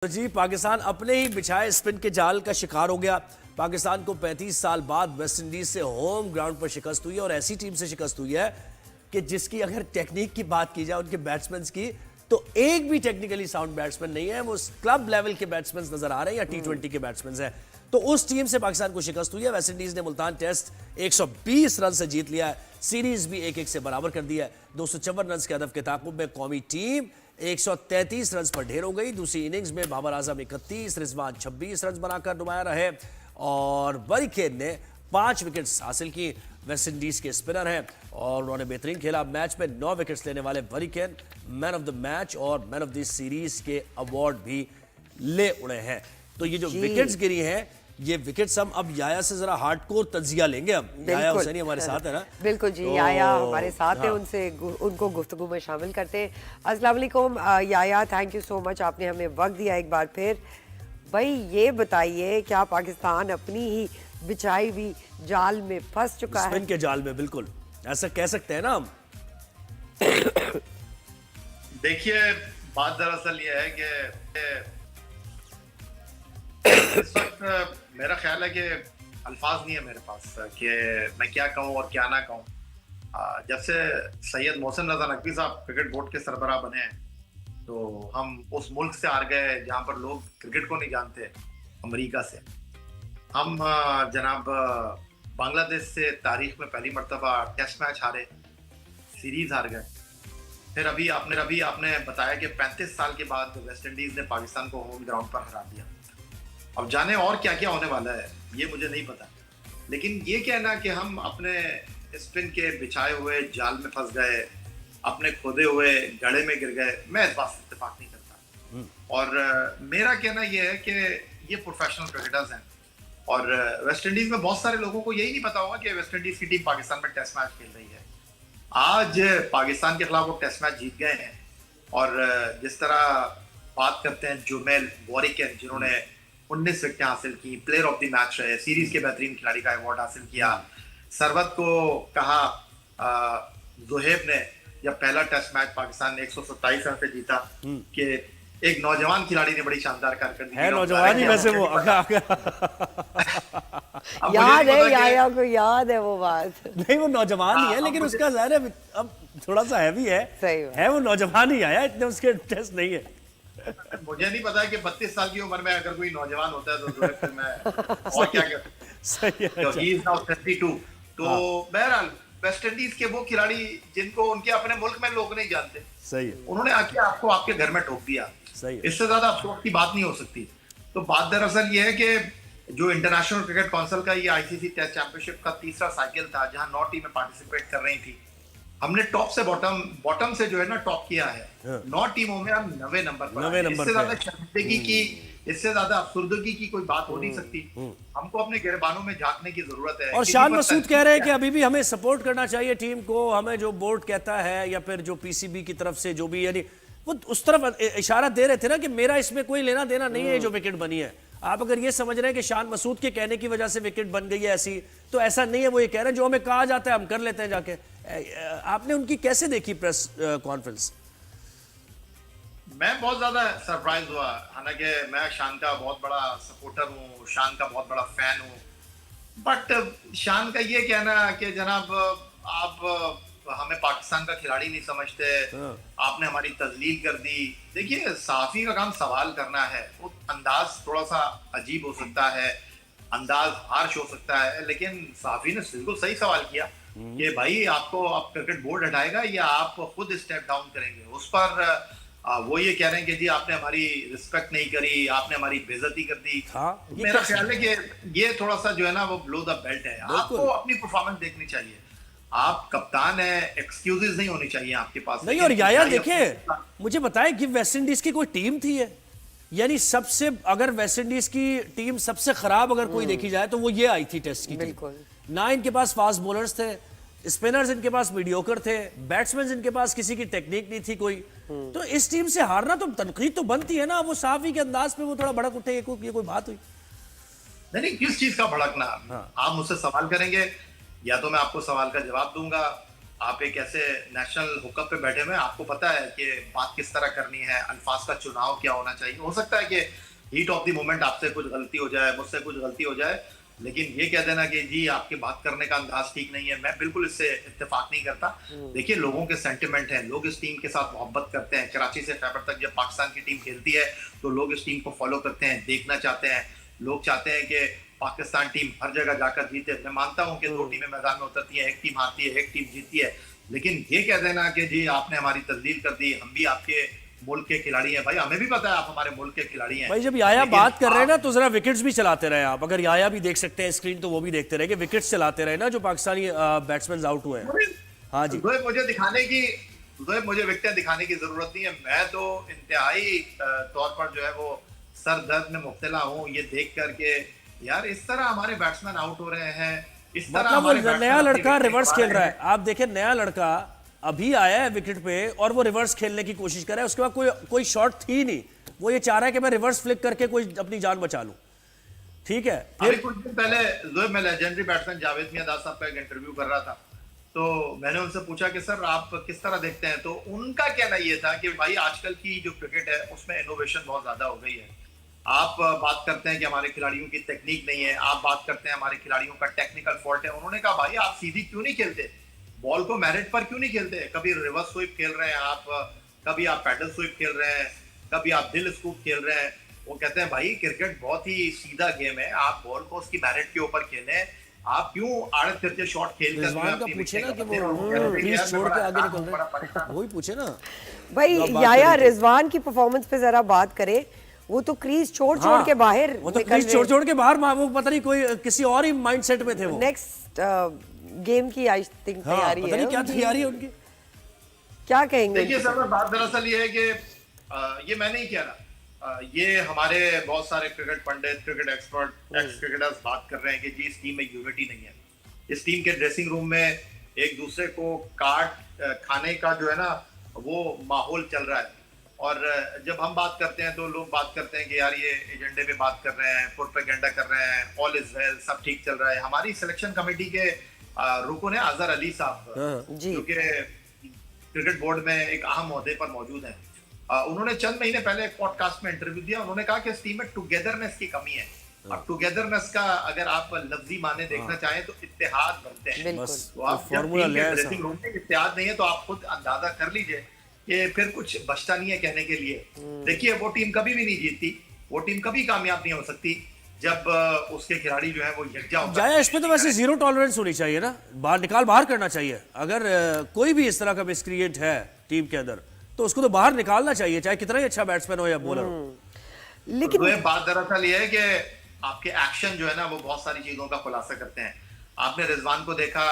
तो जी पाकिस्तान अपने ही बिछाए स्पिन के जाल का शिकार हो गया। पाकिस्तान को 35 साल बाद वेस्ट इंडीज से होम ग्राउंड पर शिकस्त हुई है और ऐसी टीम से शिकस्त हुई है कि जिसकी अगर टेक्निक की बात की जाए उनके बैट्समैन की, तो एक भी टेक्निकली साउंड बैट्समैन नहीं है। वो क्लब लेवल के बैट्समैन नजर आ रहे हैं या टी20 के बैट्समैन हैं। तो उस टीम से पाकिस्तान को शिकस्त हुई है। वेस्ट इंडीज ने मुल्तान टेस्ट 120 रन से जीत लिया है। सीरीज भी 1-1 से बराबर कर दिया है। 254 रन के हदफ के ताकुब में कौमी टीम 133 रन पर ढेर हो गई। दूसरी इनिंग्स में बाबर आजम 31, रिजवान 26 रन बनाकर नुमाया रहे और वरीखेन ने 5 विकेट्स हासिल की। वेस्ट इंडीज के स्पिनर हैं और उन्होंने बेहतरीन खेला। मैच में 9 विकेट्स लेने वाले वरीखेन मैन ऑफ द मैच और मैन ऑफ द सीरीज के अवार्ड भी ले उड़े हैं। तो ये जो विकेट्स गिरी हैं, ये विकेट्स हम अब याया से जरा हार्डकोर तज्जिया लेंगे। हम याया हुसैनी हमारे साथ है ना। बिल्कुल जी, याया हमारे साथ है। उनसे उनको गुफ्तगू में शामिल करते हैं। अस्सलाम वालेकुम याया, थैंक यू सो मच, आपने हमें वक्त दिया एक बार फिर। भाई ये बताइए, क्या पाकिस्तान अपनी ही बिछाई हुई जाल में फंस चुका है? स्पिन के जाल में, बिल्कुल ऐसा कह सकते हैं ना हम। देखिए, बात दरअसल ये है कि इस वक्त मेरा ख्याल है कि अल्फाज नहीं है मेरे पास कि मैं क्या कहूँ और क्या ना कहूँ। जब से सैयद मोहसिन रजा नकवी साहब क्रिकेट बोर्ड के सरबराह बने हैं, तो हम उस मुल्क से हार गए जहाँ पर लोग क्रिकेट को नहीं जानते, अमेरिका से। हम जनाब बांग्लादेश से तारीख में पहली मरतबा टेस्ट मैच हारे, सीरीज हार गए। फिर अभी आपने बताया कि 35 साल के बाद वेस्ट इंडीज ने पाकिस्तान को होम ग्राउंड पर हरा दिया। अब जाने और क्या क्या होने वाला है ये मुझे नहीं पता, लेकिन ये कहना कि हम अपने स्पिन के बिछाए हुए जाल में फंस गए, अपने खोदे हुए गड़े में गिर गए, मैं इस बात से इत्तेफाक नहीं करता। और मेरा कहना ये है कि ये प्रोफेशनल क्रिकेटर्स हैं और वेस्ट इंडीज में बहुत सारे लोगों को यही नहीं पता होगा कि वेस्ट इंडीज की टीम पाकिस्तान में टेस्ट मैच खेल रही है। आज पाकिस्तान के खिलाफ वो टेस्ट मैच जीत गए हैं और जिस तरह बात करते हैं जुमेल वॉरिकन, जिन्होंने 19 विकेटें हासिल की, प्लेयर ऑफ द मैच रहे, सीरीज के बेहतरीन खिलाड़ी का अवार्ड हासिल किया। सरवत को कहा जोहेब ने जब पहला टेस्ट मैच पाकिस्तान ने 127 रन से जीता कि एक नौजवान खिलाड़ी ने बड़ी शानदार कारकर्दगी है। नौजवान ही वैसे वो याद है, याया को याद है वो बात। नहीं, वो नौजवान ही है, लेकिन उसका ज़ाहिर है अब थोड़ा सा हैवी है। सही है वो नौजवान ही आया, इतने उसके टेस्ट नहीं है। मुझे नहीं पता कि 32 साल की उम्र में अगर कोई नौजवान होता है तो फिर मैं और क्या सही है। तो ही इज नाउ 32। तो बहरहाल वेस्ट इंडीज के वो खिलाड़ी जिनको उनके अपने मुल्क में लोग नहीं जानते, सही है, उन्होंने आके आपको आपके घर में ठोक दिया। सही है। इससे ज्यादा अफसोस की बात नहीं हो सकती। तो बात दरअसल ये है कि जो इंटरनेशनल क्रिकेट काउंसिल का ये आईसीसी टेस्ट चैंपियनशिप का तीसरा साइकिल था, जहां 9 टीमें पार्टिसिपेट कर रही थी, हमने टॉप से बॉटम से जो है ना टॉप किया है। 9 टीमों में हम 9वें नंबर पर आए। इससे ज्यादा शर्मिंदगी की, इससे ज्यादा अफसुर्दगी की कोई बात हो नहीं सकती। हमको अपने गिरबानों में झांकने की जरूरत है। और शान मसूद कह रहे हैं कि अभी भी हमें सपोर्ट करना चाहिए टीम को, हमें जो बोर्ड कहता है या फिर जो पीसीबी की तरफ से जो भी, यानी वो उस तरफ इशारा दे रहे थे ना कि मेरा इसमें कोई लेना देना नहीं है जो विकेट बनी है। आप अगर ये समझ रहे हैं कि शान मसूद के कहने की वजह से विकेट बन गई है ऐसी, तो ऐसा नहीं है। वो ये कह रहे हैं जो हमें कहा जाता है हम कर लेते हैं जाके। आपने उनकी कैसे देखी प्रेस कॉन्फ्रेंस? मैं बहुत ज्यादा सरप्राइज हुआ। हालांकि मैं शान का बहुत बड़ा सपोर्टर हूँ, शान का बहुत बड़ा फैन हूँ, बट शान का ये कहना कि जनाब आप हमें पाकिस्तान का खिलाड़ी नहीं समझते, आपने हमारी तजलील कर दी। देखिए, सहाफी का काम सवाल करना है। वो अंदाज थोड़ा सा अजीब हो सकता है, अंदाज हार्श हो सकता है, लेकिन सहाफी ने बिल्कुल सही सवाल किया कि भाई आपको आप क्रिकेट बोर्ड हटाएगा या आप खुद स्टेप डाउन करेंगे। उस पर वो ये कह रहे हैं कि जी आपने हमारी रिस्पेक्ट नहीं करी, आपने हमारी बेइज्जती कर दी। मेरा ख्याल है कि ये थोड़ा सा जो है ना वो ब्लो द बेल्ट है। आपको अपनी परफॉर्मेंस देखनी चाहिए। आप कप्तान है, एक्सक्यूजेस नहीं होनी चाहिए आपके पास। नहीं, और याया देखिए, मुझे बताएं कि वेस्ट इंडीज की कोई टीम थी है, यानी सबसे, अगर वेस्ट इंडीज की टीम सबसे खराब अगर कोई देखी जाए तो वो ये आई थी टेस्ट की टीम। ना इनके पास फास्ट बॉलर्स थे, स्पिनर्स इनके पास मीडियोकर थे, बैट्समैन इनके पास किसी की टेक्निक नहीं थी कोई। तो इस टीम से हारना तो तनकीद तो बनती है ना। वो साफी के अंदाज पे वो थोड़ा भड़क उठे, ये कोई बात हुई? नहीं, किस चीज का भड़कना? आप मुझसे सवाल करेंगे या तो मैं आपको सवाल का जवाब दूंगा, आप एक ऐसे नेशनल हुकअप पे बैठे हुए हैं, आपको पता है कि बात किस तरह करनी है, अल्फाज का चुनाव क्या होना चाहिए। हो सकता है कि हीट ऑफ द मोमेंट आपसे कुछ गलती हो जाए, मुझसे कुछ गलती हो जाए, लेकिन ये कह देना कि जी आपके बात करने का अंदाज ठीक नहीं है, मैं बिल्कुल इससे इत्तेफाक नहीं करता। देखिए, लोगों के सेंटिमेंट हैं, लोग इस टीम के साथ मोहब्बत करते हैं। कराची से खैबर तक जब पाकिस्तान की टीम खेलती है तो लोग इस टीम को फॉलो करते हैं, देखना चाहते हैं। लोग चाहते हैं कि पाकिस्तान टीम हर जगह जाकर जीते। मैं मानता हूं कि दो टीमें मैदान में उतरती हैं, एक टीम हारती है, एक टीम जीतती है, लेकिन ये कह देना कि जी आपने हमारी तस्दील कर दी, हम भी आपके मुल्क के खिलाड़ी हैं, भाई हमें भी पता है आप हमारे मुल्क के खिलाड़ी हैं। भाई जब याया लेकिन बात कर रहे हैं ना आप- तो जरा विकेट्स भी चलाते रहे आप। अगर याया भी देख सकते हैं स्क्रीन तो वो भी देखते रहे कि विकेट्स चलाते रहे ना जो पाकिस्तानी बैट्समैन आउट हुए हैं। हाँ जी। जोएब, मुझे विकेटें दिखाने की जरूरत नहीं है। मैं तो इंतहाई तौर पर जो है वो सर दर्द में मुब्तला हूँ ये देख करके, यार इस तरह हमारे बैट्समैन आउट हो रहे हैं, इस तरह मतलब वो हमारे नया बैट्समैन लड़का अपनी रिवर्स विकेट खेल रहा गंवा है। आप देखें, नया लड़का अभी आया है विकेट पे और वो रिवर्स खेलने की कोशिश कर रहा है। उसके बाद कोई शॉट थी नहीं, वो ये चाह रहा है कि मैं रिवर्स फ्लिक करके कोई अपनी जान बचा लूं। ठीक है, अभी कुछ दिन पहले जोएब, मैं लेजेंडरी बैट्समैन जावेद मियांदाद साहब का एक इंटरव्यू कर रहा था, तो मैंने उनसे पूछा कि सर आप किस तरह देखते हैं, तो उनका कहना ये था कि भाई आजकल की जो क्रिकेट है उसमें इनोवेशन बहुत ज्यादा हो गई है। आप बात करते हैं कि हमारे खिलाड़ियों की टेक्निक नहीं है, आप बात करते हैं हमारे खिलाड़ियों का टेक्निकल फॉल्ट है। उन्होंने कहा भाई आप सीधी क्यों नहीं खेलते, बॉल को मेरिट पर क्यों नहीं खेलते? कभी रिवर्स स्वीप खेल रहे हैं आप, कभी आप पैडल स्वीप खेल रहे हैं, कभी आप दिल स्कूप खेल रहे हैं। वो कहते हैं भाई क्रिकेट बहुत ही सीधा गेम है, आप बॉल को उसकी मेरिट के ऊपर खेलें, आप क्यों आड़े तिरछे शॉट खेल रिजवान का पूछे ना कि वो प्लीज छोड़ के आगे निकल रहे हैं, वही पूछे ना भाई जो आप बात याया कर रहे थे। रिजवान की परफॉर्मेंस पे जरा बात करें। वो तो क्रीज छोड़ छोड़ के बाहर वो तो क्रीज छोड़ छोड़ के बाहर, वो पता नहीं कोई किसी और ही माइंडसेट में थे वो। नेक्स्ट गेम की आई थिंक हाँ, तैयारी पता है नहीं क्या उनकी। तैयारी है उनकी। क्या कहेंगे? देखिए सर, बात दरअसल ये है कि ये मैं नहीं कह रहा, ये हमारे बहुत सारे क्रिकेट पंडित, क्रिकेट एक्सपर्ट, एक्स क्रिकेटर्स बात कर रहे हैं कि जी इस टीम में यूनिटी नहीं है। इस टीम के ड्रेसिंग रूम में एक दूसरे को काट खाने का जो है ना वो माहौल चल रहा है। और जब हम बात करते हैं तो लोग बात करते हैं कि यार ये एजेंडे पे बात कर रहे हैं, प्रोपेगेंडा कर रहे हैं, ऑल इज वेल, सब ठीक चल रहा है। हमारी सिलेक्शन कमेटी के रुकन है अजहर अली साहब, जी। जो कि क्रिकेट बोर्ड में एक अहम ओहदे पर मौजूद हैं। उन्होंने चंद महीने पहले एक पॉडकास्ट में इंटरव्यू दिया। उन्होंने कहा कि इस टीम में टुगेदरनेस की कमी है। अब टुगेदरनेस का अगर आप लफ्जी माने देखना चाहें तो इत्तेहाद बनते हैं। बिल्कुल। बस तो आप जब फॉर्मूला टीम ले के आया ड्रेसिंग रूम में इत्तेहाद नहीं है तो आप खुद अंदाजा कर लीजिए कि फिर कुछ बचता नहीं है कहने के लिए। देखिए, वो टीम कभी भी नहीं जीतती, वो टीम कभी कामयाब नहीं हो सकती जब उसके खिलाड़ी जो है वो यकजा होकर जाया इस पे तो वैसे जीरो टॉलरेंस होनी चाहिए ना, बाहर करना चाहिए। अगर कोई भी इस तरह का मिसक्रिएट है टीम के अंदर तो उसको तो बाहर निकालना चाहिए, चाहे कितना ही अच्छा बैट्समैन हो या बॉलर हो। लेकिन तो बात दरअसल ये है कि आपके एक्शन जो है ना वो बहुत सारी चीजों का खुलासा करते हैं। आपने रिजवान को देखा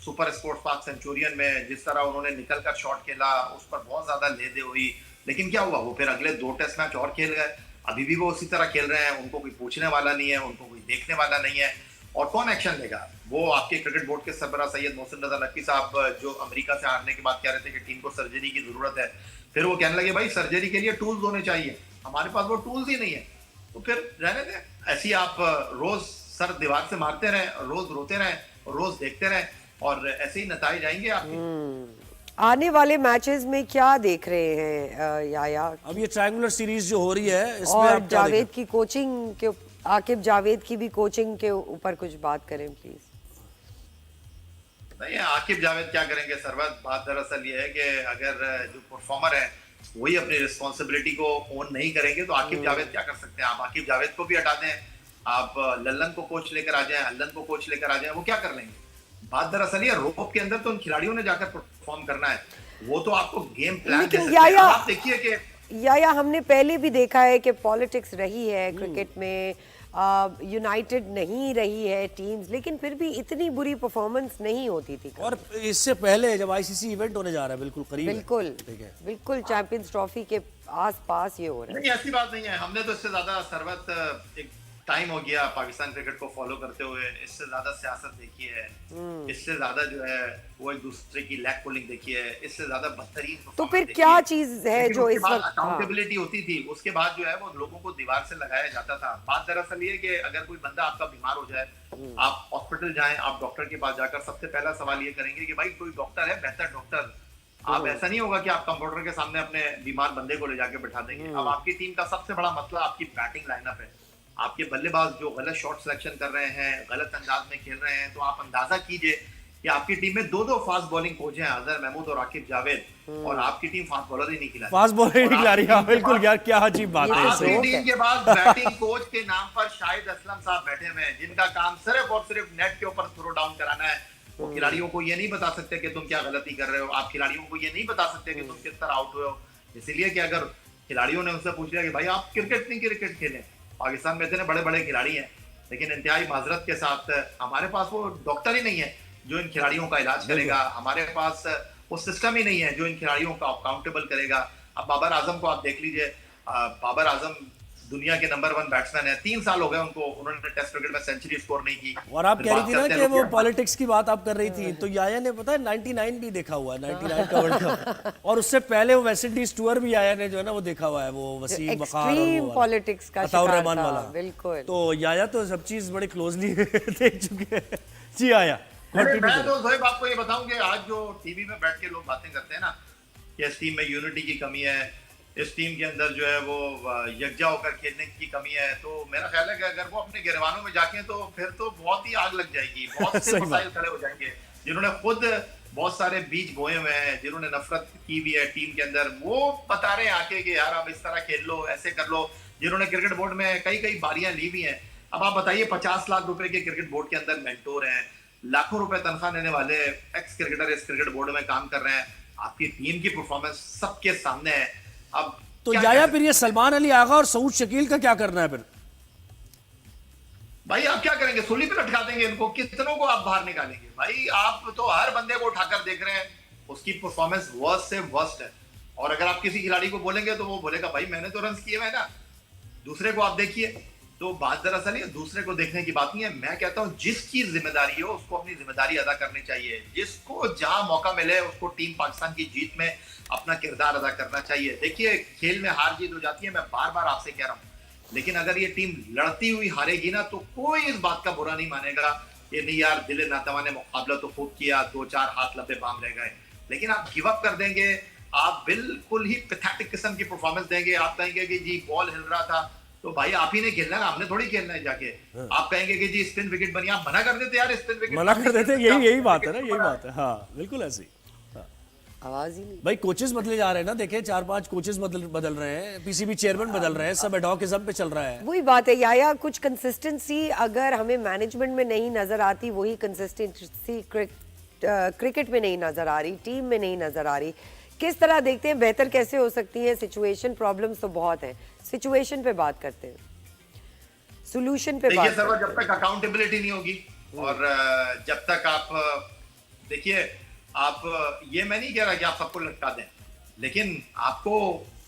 सुपर स्पोर्ट्स पार्क सेंचुरियन में, जिस तरह उन्होंने निकल कर शॉट खेला, उस पर बहुत ज्यादा लेदे हुई, लेकिन क्या हुआ, वो फिर अगले 2 टेस्ट मैच और खेल गए। अभी भी वो उसी तरह खेल रहे हैं, उनको कोई पूछने वाला नहीं है, उनको कोई देखने वाला नहीं है। और कौन एक्शन लेगा? वो आपके क्रिकेट बोर्ड के सरबराह सैयद मोहसिन रजा नकवी साहब जो अमेरिका से हारने के बाद कह रहे थे कि टीम को सर्जरी की जरूरत है, फिर वो कहने लगे भाई सर्जरी के लिए टूल्स होने चाहिए, हमारे पास वो टूल्स ही नहीं है। तो फिर रहने दें, ऐसे ही आप रोज सर दीवार से मारते रहें, रोज रोते रहें, रोज देखते रहें और ऐसे ही नतीजे आएंगे आपके। आने वाले मैचेस में क्या देख रहे हैं याया? अब ये ट्रायंगुलर सीरीज जो हो रही है इसमें और आप क्या जावेद की कोचिंग के, आकिब जावेद की भी कोचिंग के ऊपर कुछ बात करें प्लीज। नहीं, आकिब जावेद क्या करेंगे सरवत? बात दरअसल ये है कि अगर जो परफॉर्मर है वही अपनी रिस्पॉन्सिबिलिटी को ओन नहीं करेंगे तो आकिब जावेद क्या कर सकते हैं? आप आकिब जावेद को भी हटा दें, आप लल्लन को कोच लेकर आ जाएं, अल्लन को कोच लेकर आ जाएं, वो क्या कर लेंगे? बात दरअसल ये रोप के अंदर तो उन खिलाड़ियों ने जाकर परफॉर्म करना है, वो तो आपको गेम प्लान दे लेकिन सकते हैं। याया- अब आप देखिए कि या हमने पहले भी देखा है कि पॉलिटिक्स रही है क्रिकेट में, यूनाइटेड नहीं रही है टीम्स, लेकिन फिर भी इतनी बुरी परफॉर्मेंस नहीं होती थी। और इससे पहले जब आईसीसी इवेंट होने जा रहा है बिल्कुल करीब है, बिल्कुल ठीक है, बिल्कुल चैंपियंस ट्रॉफी के आसपास ये हो रहा है। नहीं, ऐसी बात नहीं है। हमने तो इससे ज्यादा सरवत एक टाइम हो गया पाकिस्तान क्रिकेट को फॉलो करते हुए, इससे ज्यादा सियासत देखी है, इससे ज्यादा जो है वो एक दूसरे की लैग पुलिंग देखी है, इससे ज्यादा बदतरीन तो performance फिर देखी क्या है। चीज है लेकिन जो उसके इस बाद वक्त अकाउंटेबिलिटी होती थी, उसके बाद जो है वो लोगों को दीवार से लगाया जाता था। बात दरअसल ये कि अगर कोई बंदा आपका बीमार हो जाए आप हॉस्पिटल जाएं, आप डॉक्टर के पास जाकर सबसे पहला सवाल ये करेंगे कि भाई कोई डॉक्टर है, बेहतर डॉक्टर। आप ऐसा नहीं होगा कि आप कंप्यूटर के सामने अपने बीमार बंदे को ले जाके बैठा देंगे। अब आपकी टीम का सबसे बड़ा मसला आपकी बैटिंग लाइनअप है। आपके बल्लेबाज जो गलत शॉट सिलेक्शन कर रहे हैं, गलत अंदाज में खेल रहे हैं, तो आप अंदाजा कीजिए कि आपकी टीम में दो फास्ट बॉलिंग कोच हैं, अजहर महमूद और आकिब जावेद, और आपकी टीम फास्ट बॉलर ही नहीं खिला रही। फास्ट बॉलर ही नहीं खिला रही, हाँ बिल्कुल यार, क्या अजीब बात है। आपकी टीम के बाद बैटिंग कोच के नाम पर शाहिद असलम साहब बैठे हुए हैं, जिनका काम सिर्फ और सिर्फ नेट के ऊपर थ्रो डाउन कराना है। वो खिलाड़ियों को ये नहीं बता सकते कि तुम क्या गलती कर रहे हो, आप खिलाड़ियों को ये नहीं बता सकते कि तुम किस तरह आउट हुए हो। इसीलिए कि अगर खिलाड़ियों ने उनसे पूछ लिया कि भाई आप क्रिकेट नहीं क्रिकेट खेलें, पाकिस्तान में इतने बड़े बड़े खिलाड़ी हैं, लेकिन इंतहाई माजरत के साथ हमारे पास वो डॉक्टर ही नहीं है जो इन खिलाड़ियों का इलाज करेगा, हमारे पास वो सिस्टम ही नहीं है जो इन खिलाड़ियों का अकाउंटेबल करेगा। अब बाबर आजम को आप देख लीजिए, बाबर आजम दुनिया के नंबर 1 बैट्समैन है, 3 साल हो गए उनको, उन्होंने टेस्ट क्रिकेट में सेंचुरी स्कोर नहीं की। और आप कह रही थी ना कि वो पॉलिटिक्स की बात आप कर रही थी, तो याया ने पता है 99 भी देखा हुआ है, 99 का वर्ल्ड कप, और उससे पहले वो वेस्ट इंडीज टूर भी याया ने जो है ना वो देखा हुआ है, वो वसीम बखार और पॉलिटिक्स का अताउर रहमान वाला। बिल्कुल, तो याया तो सब चीज बड़े क्लोजली देख चुके हैं। जी आया, मैं तो जोहेब आपको ये बताऊं कि आज जो टीवी में बैठ के लोग बातें करते हैं ना कि इस टीम में यूनिटी की कमी है, इस टीम के अंदर जो है वो यकजा होकर खेलने की कमी है, तो मेरा ख्याल है कि अगर वो अपने गिरवानों में जाके तो फिर तो बहुत ही आग लग जाएगी, बहुत से मसाइल खड़े हो जाएंगे। जिन्होंने खुद बहुत सारे बीज बोए हुए हैं, जिन्होंने नफरत की भी है टीम के अंदर, वो बता रहे हैं आके कि यार आप इस तरह खेल लो, ऐसे कर लो। जिन्होंने क्रिकेट बोर्ड में कई बारियां ली भी हैं। अब आप बताइए 50 लाख रुपए के क्रिकेट बोर्ड के अंदर मेंटोर हैं, लाखों रुपए तनख्वाह लेने वाले एक्स क्रिकेटर इस क्रिकेट बोर्ड में काम कर रहे हैं, आपकी टीम की परफॉर्मेंस सबके सामने है। अब तो याया फिर ये सलमान अली आगा और सऊद शकील का क्या करना है फिर? भाई आप क्या करेंगे, सूली पे लटका देंगे इनको, कितनों को आप बाहर निकालेंगे? भाई आप तो हर बंदे को उठाकर देख रहे हैं, उसकी परफॉर्मेंस वर्स्ट से वर्स्ट है। और अगर आप किसी खिलाड़ी को बोलेंगे तो वो बोलेगा भाई मैंने तो रन किए हुए हैं ना, दूसरे को आप देखिए। तो बात दरअसल ये दूसरे को देखने की बात नहीं है। मैं कहता हूं जिसकी जिम्मेदारी हो उसको अपनी जिम्मेदारी अदा करनी चाहिए, जिसको जहां मौका मिले उसको टीम पाकिस्तान की जीत में अपना किरदार अदा करना चाहिए। देखिए खेल में हार जीत हो जाती है, मैं बार बार आपसे कह रहा हूं, लेकिन अगर ये टीम लड़ती हुई हारेगी ना तो कोई इस बात का बुरा नहीं मानेगा, ये नहीं यार दिल नातवा ने मुकाबला तो खूब किया, 2-4 हाथ लबे बाम रह गए। लेकिन आप गिव अप कर देंगे, आप बिल्कुल ही पैथेटिक किस्म की परफॉर्मेंस देंगे, आप कहेंगे कि जी बॉल हिल रहा था, तो भाई आप ही ने खेलना है, हमने थोड़ी खेलना है जाके। आप कहेंगे कि जी स्पिन विकेट बनी, आप मना कर देते यार, स्पिन विकेट मना कर देते, यही बात है ना, यही बात है। हाँ बिल्कुल ऐसी आवाज ही नहीं। भाई कोचेस बदले जा रहे हैं ना, देखे 4-5 कोचेस बदल रहे हैं, पीसीबी चेयरमैन बदल रहे हैं, सब एडहॉकिज्म पे चल रहा है। वही बात है याया, कुछ कंसिस्टेंसी अगर हमें मैनेजमेंट में नहीं नजर आती, वही कंसिस्टेंसी क्रिकेट में नहीं नजर आ रही, टीम में नहीं नजर आ रही। किस तरह देखते हैं बेहतर कैसे हो सकती है? सिचुएशन प्रॉब्लम्स तो बहुत हैं, सिचुएशन पे बात करते हैं, सॉल्यूशन पे बात करते हैं। जब तक अकाउंटेबिलिटी नहीं होगी और जब तक आप देखिए, आप ये मैं नहीं कह रहा कि आप सबको लटका दें, लेकिन आपको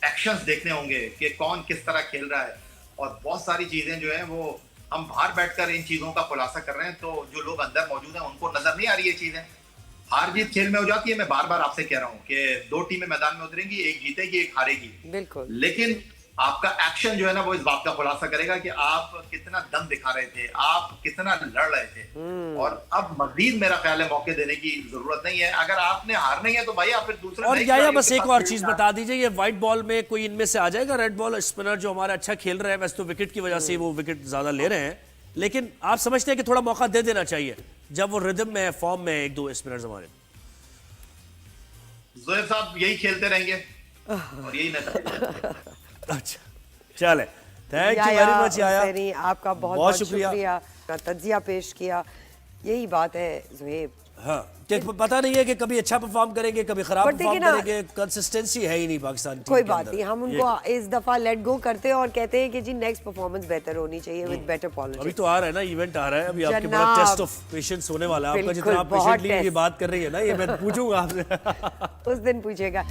एक्शंस देखने होंगे कि कौन किस तरह खेल रहा है। और बहुत सारी चीजें जो है वो हम बाहर बैठकर इन चीजों का खुलासा कर रहे हैं, तो जो लोग अंदर मौजूद हैं उनको नजर नहीं आ रही है चीजें। हार जीत खेल में हो जाती है, मैं बार बार आपसे कह रहा हूं कि 2 टीमें मैदान में उतरेंगी, एक जीतेगी एक हारेगी, बिल्कुल। लेकिन आपका एक्शन जो है ना वो इस बात का खुलासा करेगा कि आप कितना दम दिखा रहे थे, आप कितना लड़ रहे थे। और अब मजीद मेरा ख्याल है मौके देने की जरूरत नहीं है। अगर आपने हारना ही है तो भाई आप फिर दूसरे। और या बस एक और चीज बता दीजिए, ये व्हाइट बॉल में कोई इनमें से आ जाएगा? रेड बॉल स्पिनर जो हमारा अच्छा खेल रहे हैं, वैसे तो विकेट की वजह से वो विकेट ज्यादा ले रहे हैं, लेकिन आप समझते हैं कि थोड़ा मौका दे देना चाहिए जब वो रिदम में फॉर्म में 1-2 स्पिनर्स हमारे? जोहेब साहब यही खेलते रहेंगे और यही नतीजा। अच्छा चले, थैंक यू वेरी मच याया, आपका बहुत बहुत शुक्रिया, तज्जिया पेश किया। यही बात है ज़ुहैब, हाँ कि पता नहीं है कि कभी अच्छा परफॉर्म करेंगे कभी खराब परफॉर्म करेंगे, कंसिस्टेंसी है ही नहीं पाकिस्तान की। कोई बात नहीं, हम उनको इस दफा लेट गो करते हैं और कहते हैं कि जी नेक्स्ट परफॉर्मेंस बेहतर होनी चाहिए विद बेटर पॉलिटिक्स। अभी तो आ रहा है ना, इवेंट आ रहा है, अभी आपके बड़ा टेस्ट ऑफ पेशेंस होने वाला है आपका, जितना आप पेशेंटली ये बात कर रही है ना, ये मैं पूछूंगा आपसे उस दिन पूछेगा।